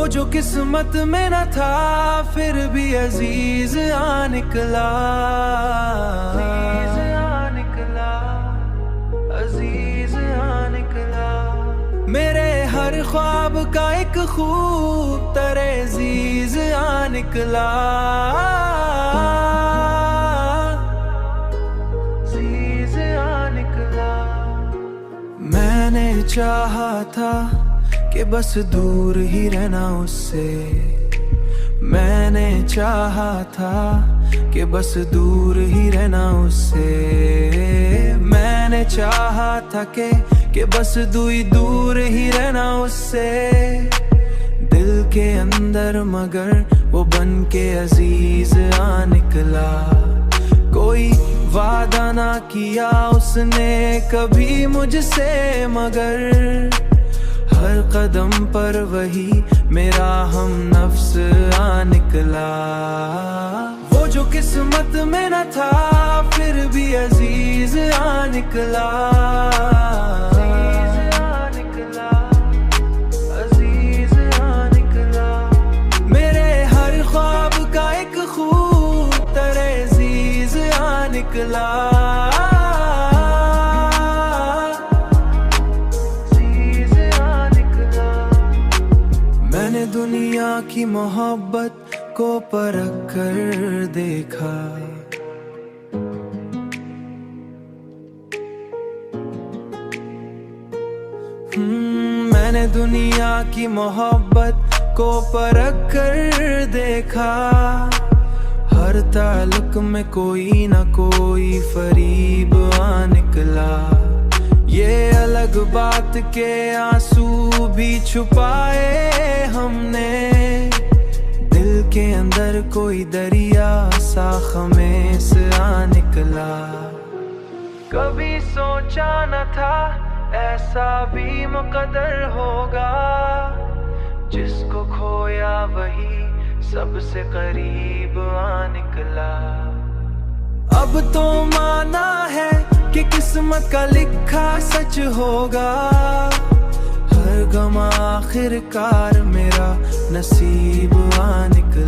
जो किस्मत में न था फिर भी अजीज आ निकला, अजीज आ निकला, अजीज आ निकला। मेरे हर ख्वाब का एक खूब तरह अजीज आ निकला, अजीज आ निकला। मैंने चाहा था कि बस दूर ही रहना उससे, मैंने चाहा था कि बस दूर ही रहना उससे। मैंने चाहा था कि बस दूर ही रहना उससे दिल के अंदर, मगर वो बन के अजीज आ निकला। कोई वादा ना किया उसने कभी मुझसे, मगर हर कदम पर वही मेरा हम नफ्स आ निकला। वो जो किस्मत में न था फिर भी अजीज आ निकला, अजीज आ निकला, अजीज आ निकला। मेरे हर ख्वाब का एक खूब तरह अजीज आ निकला, दुनिया की मोहब्बत को परख कर देखा। मैंने दुनिया की मोहब्बत को परख कर देखा। हर ताल्लुक में कोई ना कोई फरीब आ निकला। ये अलग बात के आंसू भी छुपाए हमने, दिल के अंदर कोई दरिया सा खमेस आ निकला। कभी सोचा न था ऐसा भी मुकद्दर होगा, जिसको खोया वही सबसे करीब आ निकला। अब तो माना है कि किस्मत का लिखा सच होगा, हर गम आखिरकार मेरा नसीब आ निकला।